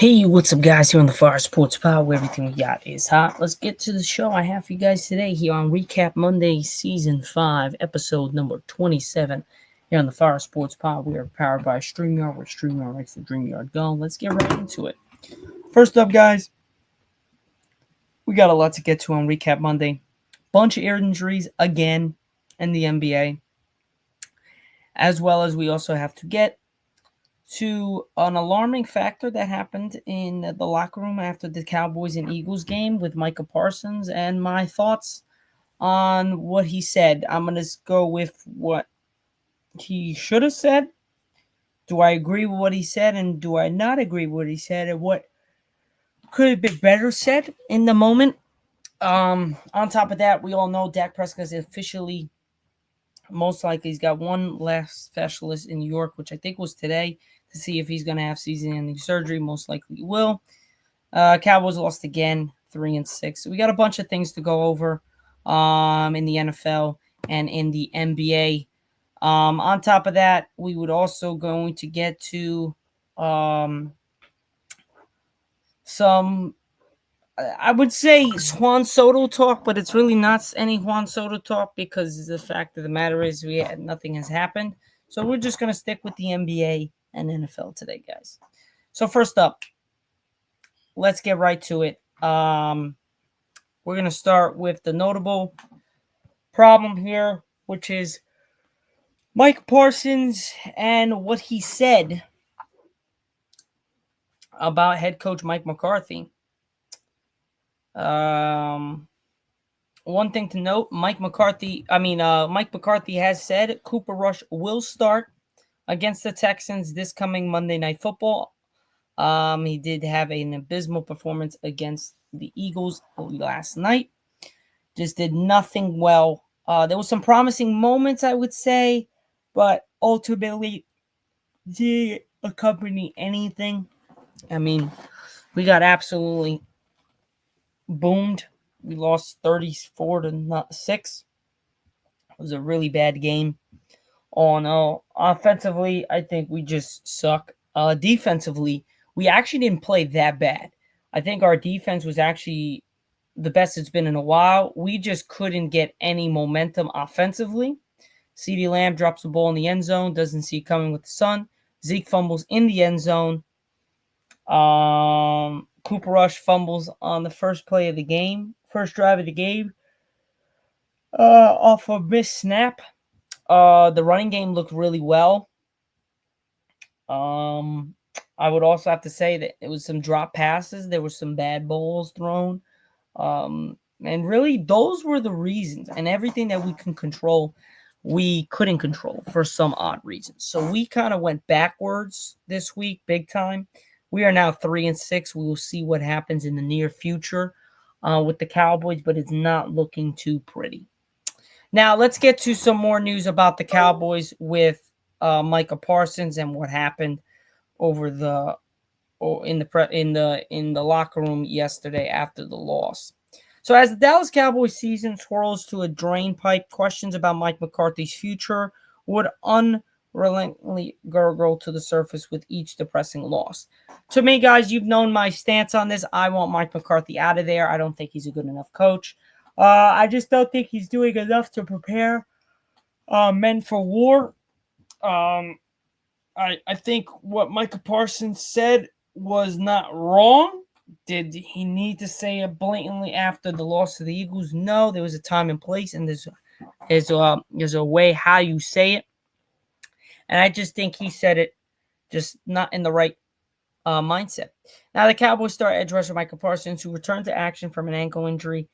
Hey, what's up, guys? Here on the Fire Sports Pod, where everything we got is hot. Let's get to the show I have for you guys today here on Recap Monday, Season 5, Episode number 27. Here on the Fire Sports Pod, we are powered by StreamYard, where StreamYard makes the dream yard go. Let's get right into it. First up, guys, we got a lot to get to on Recap Monday. Bunch of injuries again in the NBA, as well as we also have to get to an alarming factor that happened in the locker room after the Cowboys and Eagles game with Micah Parsons and my thoughts on what he said. I'm going to go with what he should have said. Do I agree with what he said, and do I not agree with what he said, and what could have been better said in the moment? On top of that, we all know Dak Prescott is officially, most likely, he's got one last specialist in New York, which I think was today, to see if he's going to have season-ending surgery. Most likely he will. Cowboys lost again, 3-6. So we got a bunch of things to go over in the NFL and in the NBA. On top of that, we would also going to get to some, I would say, Juan Soto talk, but it's really not any Juan Soto talk because the fact of the matter is nothing has happened. So we're just going to stick with the NBA and NFL today, guys. So first up, let's get right to it. We're going to start with the notable problem here, which is Mike Parsons and what he said about head coach Mike McCarthy. One thing to note, Mike McCarthy has said Cooper Rush will start against the Texans this coming Monday Night Football. He did have an abysmal performance against the Eagles last night. Just did nothing well. There was some promising moments, I would say, but ultimately didn't accompany anything. I mean, we got absolutely boomed. We lost 34-6. It was a really bad game. Offensively, I think we just suck. Defensively, we actually didn't play that bad. I think our defense was actually the best it's been in a while. We just couldn't get any momentum offensively. CeeDee Lamb drops the ball in the end zone, doesn't see it coming with the sun. Zeke fumbles in the end zone. Cooper Rush fumbles on the first play of the game, first drive of the game, off a missed snap. The running game looked really well. I would also have to say that it was some drop passes. There were some bad balls thrown. And really, those were the reasons. And everything that we can control, we couldn't control for some odd reasons. So we kind of went backwards this week, big time. We are now 3-6. We will see what happens in the near future with the Cowboys, but it's not looking too pretty. Now, let's get to some more news about the Cowboys with Micah Parsons and what happened over in the locker room yesterday after the loss. So as the Dallas Cowboys season swirls to a drain pipe, questions about Mike McCarthy's future would unrelentingly gurgle to the surface with each depressing loss. To me, guys, you've known my stance on this. I want Mike McCarthy out of there. I don't think he's a good enough coach. I just don't think he's doing enough to prepare men for war. I think what Micah Parsons said was not wrong. Did he need to say it blatantly after the loss to the Eagles? No, there was a time and place, and there's a way how you say it. And I just think he said it just not in the right mindset. Now, the Cowboys star edge rusher Micah Parsons, who returned to action from an ankle injury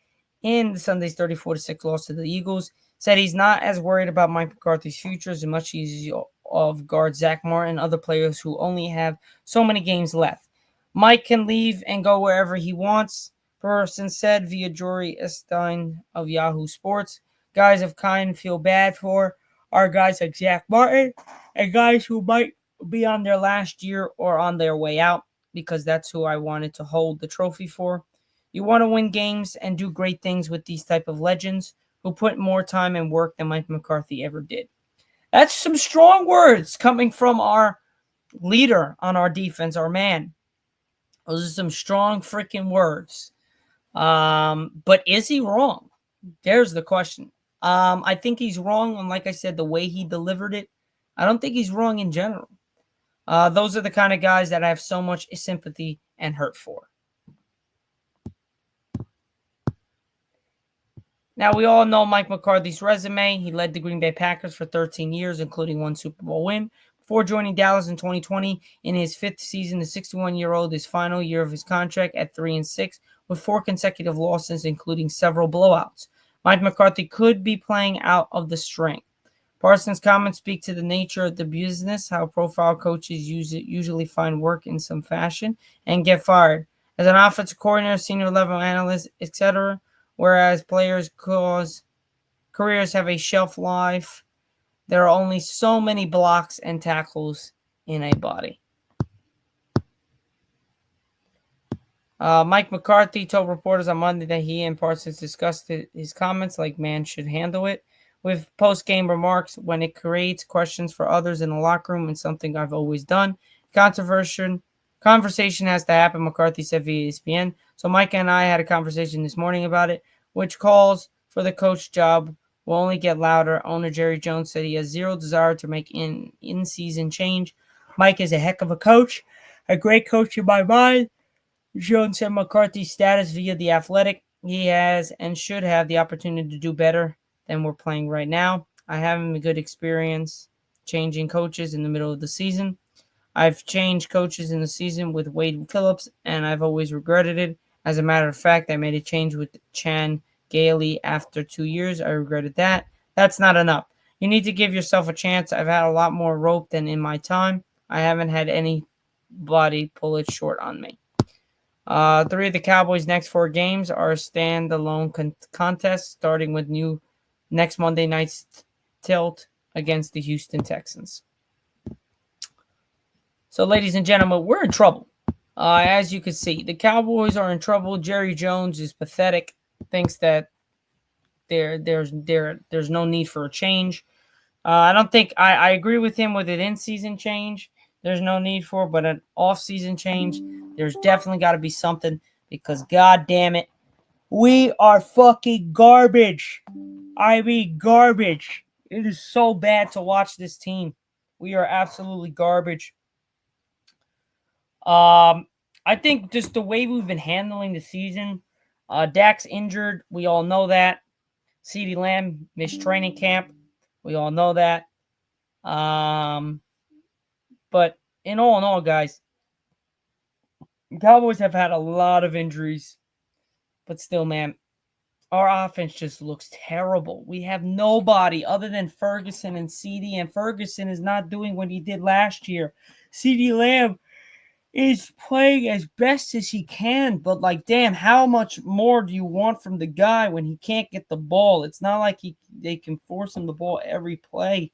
in the Sunday's 34-6 loss to the Eagles, said he's not as worried about Mike McCarthy's future as much as he's of guard Zack and other players who only have so many games left. Mike can leave and go wherever he wants, Parsons said via Jory Estein of Yahoo Sports. Guys of kind feel bad for are guys like Zack Martin and guys who might be on their last year or on their way out, because that's who I wanted to hold the trophy for. You want to win games and do great things with these type of legends who put more time and work than Mike McCarthy ever did. That's some strong words coming from our leader on our defense, our man. Those are some strong freaking words. But is he wrong? There's the question. I think he's wrong on, like I said, the way he delivered it. I don't think he's wrong in general. Those are the kind of guys that I have so much sympathy and hurt for. Now, we all know Mike McCarthy's resume. He led the Green Bay Packers for 13 years, including one Super Bowl win. Before joining Dallas in 2020, in his fifth season, the 61-year-old, his final year of his contract at 3-6, with 4 consecutive losses, including several blowouts. Mike McCarthy could be playing out of the string. Parsons' comments speak to the nature of the business, how profile coaches usually find work in some fashion and get fired. As an offensive coordinator, senior level analyst, etc., whereas players' careers have a shelf life, there are only so many blocks and tackles in a body. Mike McCarthy told reporters on Monday that he and Parsons discussed his comments like man should handle it, with post-game remarks when it creates questions for others in the locker room and something I've always done. Conversation has to happen, McCarthy said via ESPN. So Mike and I had a conversation this morning about it, which calls for the coach job will only get louder. Owner Jerry Jones said he has zero desire to make in-season change. Mike is a heck of a coach, a great coach in my mind. Jones said McCarthy's status via The Athletic. He has and should have the opportunity to do better than we're playing right now. I haven't a good experience changing coaches in the middle of the season. I've changed coaches in the season with Wade Phillips, and I've always regretted it. As a matter of fact, I made a change with Chan Gailey after 2 years. I regretted that. That's not enough. You need to give yourself a chance. I've had a lot more rope than in my time. I haven't had anybody pull it short on me. 3 of the Cowboys' next 4 games are standalone contests, starting with next Monday night's tilt against the Houston Texans. So, ladies and gentlemen, we're in trouble. As you can see, the Cowboys are in trouble. Jerry Jones is pathetic. Thinks that there's no need for a change. I don't think I agree with him with an in-season change. There's no need for, but an off-season change, there's definitely got to be something because, god damn it, we are fucking garbage. I mean, garbage. It is so bad to watch this team. We are absolutely garbage. I think just the way we've been handling the season, Dak's injured. We all know that. CeeDee Lamb missed training camp. We all know that. But in all, guys, Cowboys have had a lot of injuries. But still, man, our offense just looks terrible. We have nobody other than Ferguson and CeeDee, and Ferguson is not doing what he did last year. CeeDee Lamb is playing as best as he can, but like, damn, how much more do you want from the guy when he can't get the ball? It's not like they can force him the ball every play.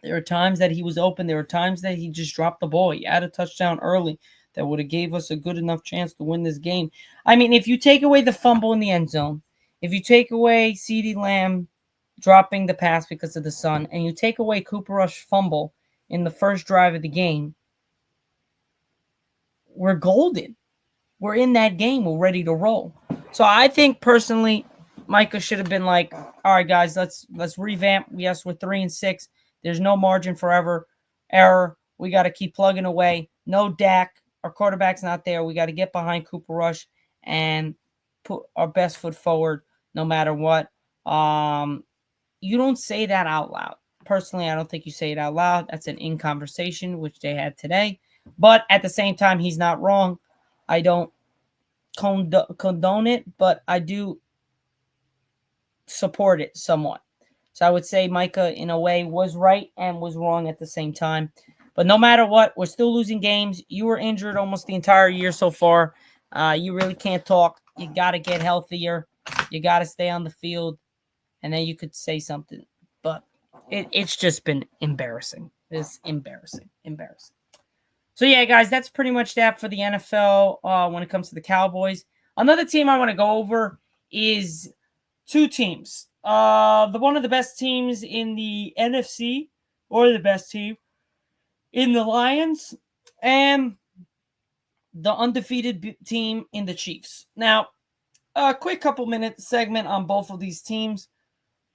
There are times that he was open. There were times that he just dropped the ball. He had a touchdown early that would have gave us a good enough chance to win this game. I mean, if you take away the fumble in the end zone, if you take away CeeDee Lamb dropping the pass because of the sun, and you take away Cooper Rush's fumble in the first drive of the game, we're golden. We're in that game. We're ready to roll. So I think personally, Micah should have been like, all right, guys, let's revamp. Yes, we're 3-6. There's no margin for error. We got to keep plugging away. No Dak. Our quarterback's not there. We got to get behind Cooper Rush and put our best foot forward no matter what. You don't say that out loud. Personally, I don't think you say it out loud. That's an in conversation, which they had today. But at the same time, he's not wrong. I don't condone it, but I do support it somewhat. So I would say Micah, in a way, was right and was wrong at the same time. But no matter what, we're still losing games. You were injured almost the entire year so far. You really can't talk. You got to get healthier. You got to stay on the field. And then you could say something. But it's just been embarrassing. It's embarrassing. So, yeah, guys, that's pretty much that for the NFL when it comes to the Cowboys. Another team I want to go over is 2 teams. One of the best teams in the NFC, or the best team in the Lions, and the undefeated team in the Chiefs. Now, a quick couple minute segment on both of these teams.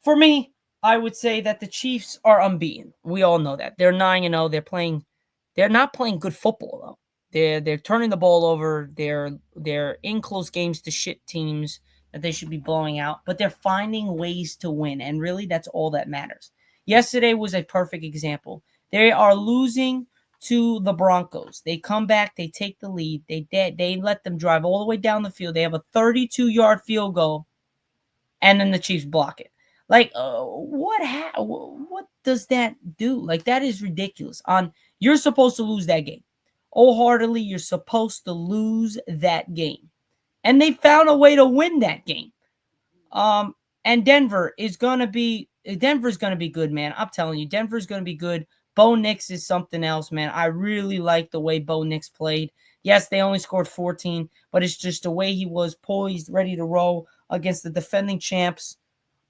For me, I would say that the Chiefs are unbeaten. We all know that. They're 9-0. They're not playing good football though. They're turning the ball over. They're in close games to shit teams that they should be blowing out, but they're finding ways to win, and really that's all that matters. Yesterday was a perfect example. They are losing to the Broncos. They come back, they take the lead. They let them drive all the way down the field. They have a 32-yard field goal, and then the Chiefs block it. Like, what does that do? Like, that is ridiculous. You're supposed to lose that game. Wholeheartedly, you're supposed to lose that game. And they found a way to win that game. And Denver's gonna be good, man. I'm telling you, Denver's gonna be good. Bo Nix is something else, man. I really like the way Bo Nix played. Yes, they only scored 14, but it's just the way he was poised, ready to roll against the defending champs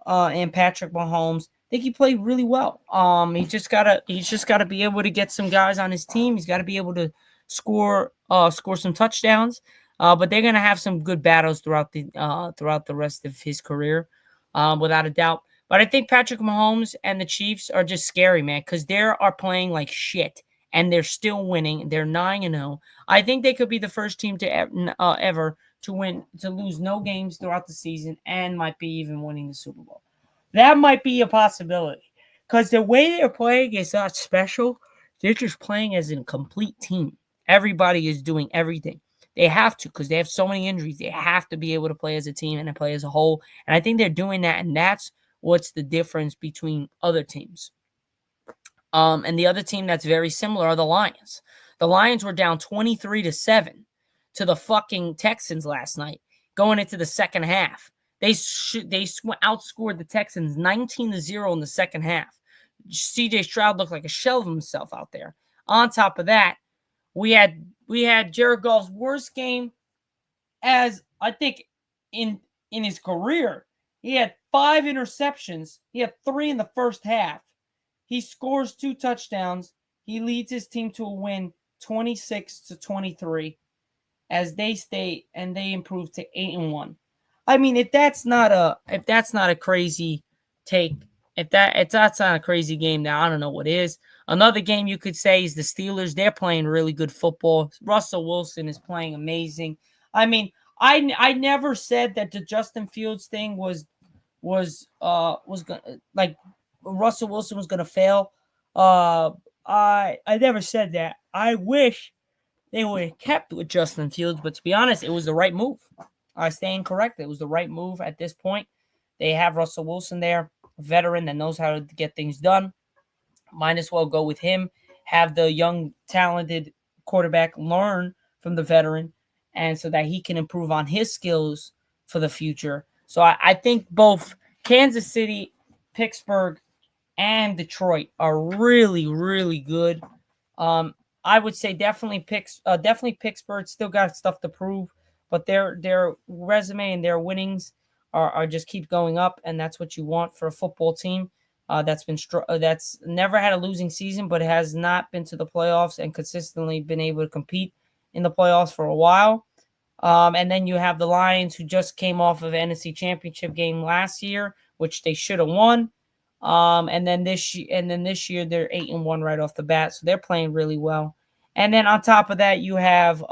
and Patrick Mahomes. I think he played really well. He's just gotta be able to get some guys on his team. He's got to be able to score some touchdowns. But they're gonna have some good battles throughout the rest of his career, without a doubt. But I think Patrick Mahomes and the Chiefs are just scary, man, because they are playing like shit and they're still winning. They're 9-0. I think they could be the first team to ever to lose no games throughout the season and might be even winning the Super Bowl. That might be a possibility because the way they're playing is not special. They're just playing as a complete team. Everybody is doing everything. They have to because they have so many injuries. They have to be able to play as a team and to play as a whole. And I think they're doing that, and that's what's the difference between other teams. And the other team that's very similar are the Lions. The Lions were down 23-7 to the fucking Texans last night, going into the second half. They outscored the Texans 19-0 in the second half. CJ Stroud looked like a shell of himself out there. On top of that, we had Jared Goff's worst game as I think in his career. He had 5 interceptions. He had 3 in the first half. He scores 2 touchdowns. He leads his team to a win 26-23 as they improve to 8-1. I mean, if that's not a crazy take, if that's not a crazy game, now I don't know what is. Another game you could say is the Steelers. They're playing really good football. Russell Wilson is playing amazing. I mean, I never said that the Justin Fields thing was gonna, like, Russell Wilson was gonna fail. I never said that. I wish they would have kept with Justin Fields, but to be honest, it was the right move. I stand corrected. It was the right move at this point. They have Russell Wilson there, a veteran that knows how to get things done. Might as well go with him. Have the young, talented quarterback learn from the veteran, and so that he can improve on his skills for the future. So I think both Kansas City, Pittsburgh, and Detroit are really, really good. I would say definitely Pittsburgh still got stuff to prove, but their resume and their winnings are just keep going up, and that's what you want for a football team that's never had a losing season, but has not been to the playoffs and consistently been able to compete in the playoffs for a while. And then you have the Lions, who just came off of an NFC Championship game last year, which they should have won. And then this year they're 8-1 right off the bat, so they're playing really well. And then on top of that, you have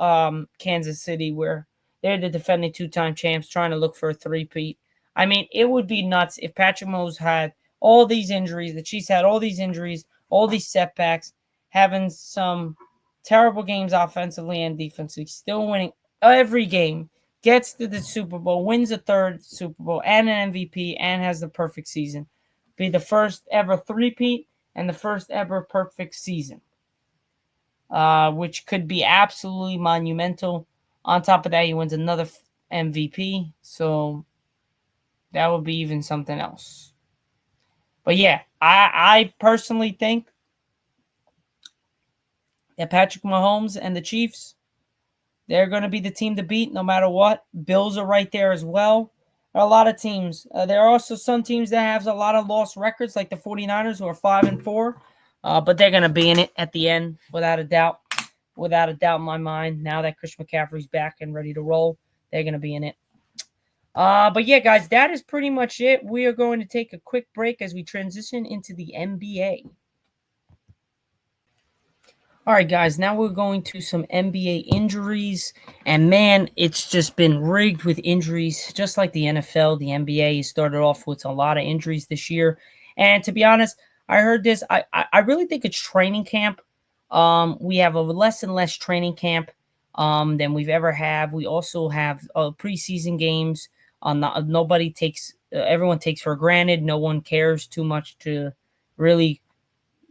Kansas City, where they're the defending 2-time champs, trying to look for a three-peat. I mean, it would be nuts if Patrick Mahomes had all these injuries. The Chiefs had all these injuries, all these setbacks, having some terrible games offensively and defensively, still winning every game, gets to the Super Bowl, wins a third Super Bowl and an MVP, and has the perfect season. Be the first ever three-peat and the first ever perfect season, which could be absolutely monumental. On top of that, he wins another MVP, so that would be even something else. But yeah, I personally think that Patrick Mahomes and the Chiefs, they're going to be the team to beat no matter what. Bills are right there as well. There are a lot of teams. There are also some teams that have a lot of lost records, like the 49ers, who are 5-4. But they're going to be in it at the end, without a doubt. without a doubt in my mind. Now that Chris McCaffrey's back and ready to roll, they're going to be in it. But yeah, guys, that is pretty much it. We are going to take a quick break as we transition into the NBA. All right, guys, now we're going to some NBA injuries. And man, it's just been rigged with injuries, just like the NFL. The NBA started off with a lot of injuries this year. And to be honest, I heard this. I really think it's training camp. We have a less and less training camp than we've ever had. We also have preseason games. Nobody takes, everyone takes for granted. No one cares too much to really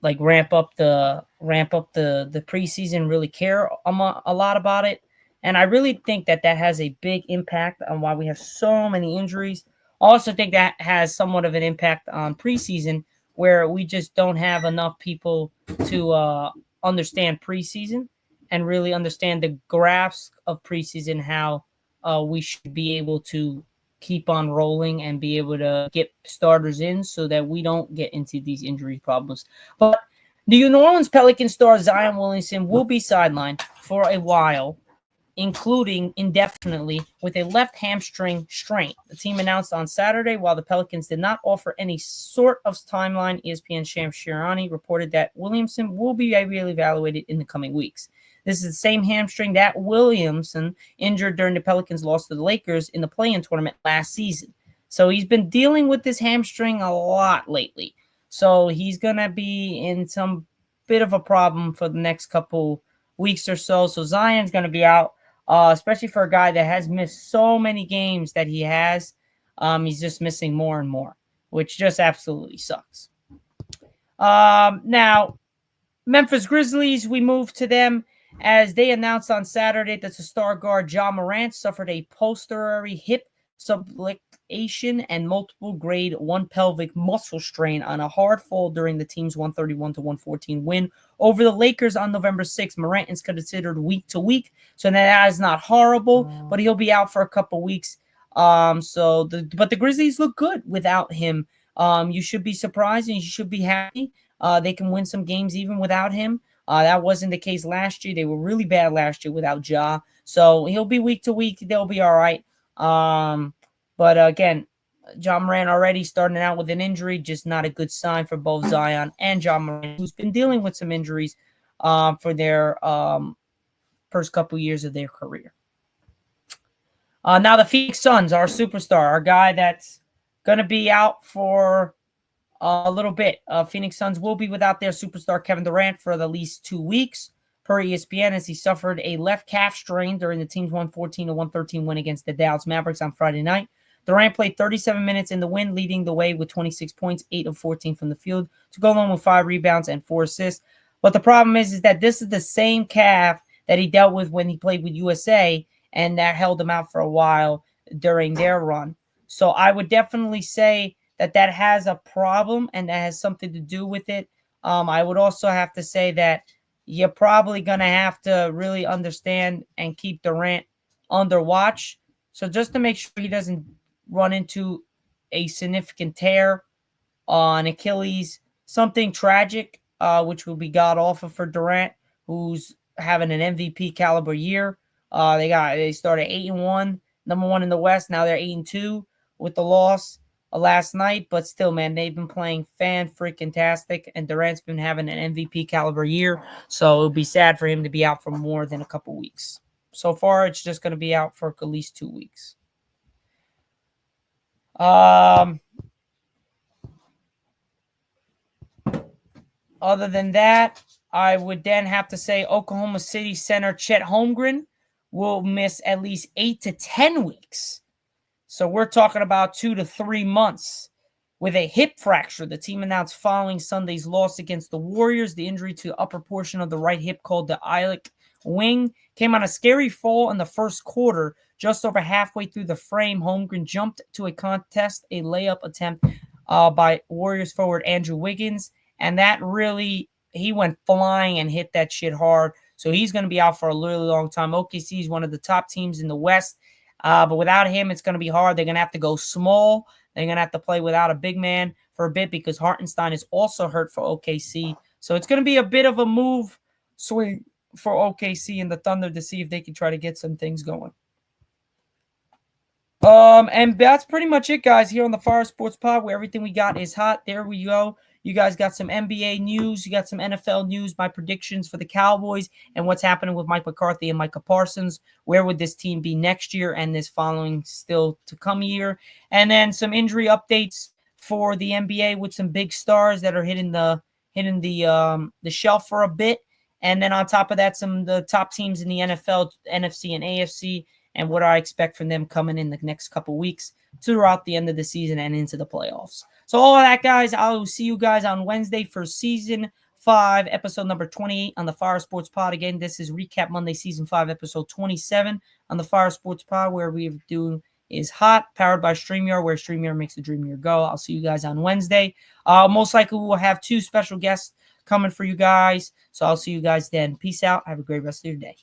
like ramp up the preseason, really care a lot about it. And I really think that that has a big impact on why we have so many injuries. I also think that has somewhat of an impact on preseason, where we just don't have enough people to understand preseason and really understand the graphs of preseason, how we should be able to keep on rolling and be able to get starters in so that we don't get into these injury problems. But the New Orleans Pelicans star Zion Williamson will be sidelined for a while, including indefinitely, with a left hamstring strain. The team announced on Saturday, while the Pelicans did not offer any sort of timeline. ESPN Shams Charania reported that Williamson will be reevaluated in the coming weeks. This is the same hamstring that Williamson injured during the Pelicans' loss to the Lakers in the play-in tournament last season. So he's been dealing with this hamstring a lot lately. So he's going to be in some bit of a problem for the next couple weeks or so. So Zion's going to be out, especially for a guy that has missed so many games that he has. He's just missing more and more, which just absolutely sucks. Now, Memphis Grizzlies, we move to them as they announced on Saturday that the star guard Ja Morant suffered a posterior hip subluxation and multiple grade 1 pelvic muscle strain on a hard fall during the team's 131-114 win over the Lakers on November 6th. Morant is considered week to week, so that is not horrible, but he'll be out for a couple weeks. But the Grizzlies look good without him. You should be surprised and you should be happy. They can win some games even without him. That wasn't the case last year. They were really bad last year without Ja. So he'll be week to week. They'll be all right. But again, Ja Morant already starting out with an injury, just not a good sign for both Zion and Ja Morant, who's been dealing with some injuries for their first couple years of their career. Now the Phoenix Suns, our superstar, our guy that's going to be out for a little bit. Phoenix Suns will be without their superstar Kevin Durant for at least 2 weeks, per ESPN, as he suffered a left calf strain during the team's 114-113 win against the Dallas Mavericks on Friday night. Durant played 37 minutes in the win, leading the way with 26 points, 8 of 14 from the field, to go along with 5 rebounds and 4 assists. But the problem is that this is the same calf that he dealt with when he played with USA, and that held him out for a while during their run. So I would definitely say that has a problem, and that has something to do with it. I would also have to say that you're probably going to have to really understand and keep Durant under watch. So just to make sure he doesn't run into a significant tear on Achilles, something tragic, which will be god awful for Durant, who's having an MVP caliber year. They started 8-1, number 1 in the West. Now they're 8-2 with the loss last night, but still, man, they've been playing fan-freaking-tastic, and Durant's been having an MVP caliber year, so it would be sad for him to be out for more than a couple weeks. So far, it's just going to be out for at least 2 weeks. Other than that, I would then have to say Oklahoma City center Chet Holmgren will miss at least 8 to 10 weeks. So we're talking about 2 to 3 months with a hip fracture. The team announced following Sunday's loss against the Warriors. The injury to the upper portion of the right hip, called the iliac wing, came on a scary fall in the first quarter. Just over halfway through the frame, Holmgren jumped to a contest, a layup attempt by Warriors forward Andrew Wiggins. And that really, he went flying and hit that shit hard. So he's going to be out for a really long time. OKC is one of the top teams in the West. But without him, it's going to be hard. They're going to have to go small. They're going to have to play without a big man for a bit, because Hartenstein is also hurt for OKC. So it's going to be a bit of a move swing for OKC and the Thunder to see if they can try to get some things going. And that's pretty much it, guys, here on the Fire Sports Pod, where everything we got is hot. There we go. You guys got some NBA news. You got some NFL news, my predictions for the Cowboys, and what's happening with Mike McCarthy and Micah Parsons. Where would this team be next year and this following still to come year? And then some injury updates for the NBA with some big stars that are hitting the shelf for a bit. And then on top of that, some of the top teams in the NFL, NFC, and AFC, and what I expect from them coming in the next couple weeks throughout the end of the season and into the playoffs. So all of that, guys, I will see you guys on Wednesday for Season 5, Episode number 28 on the Fire Sports Pod. Again, this is Recap Monday, Season 5, Episode 27 on the Fire Sports Pod, where we're doing is hot, powered by StreamYard, where StreamYard makes the dream year go. I'll see you guys on Wednesday. Most likely we'll have 2 special guests coming for you guys. So I'll see you guys then. Peace out. Have a great rest of your day.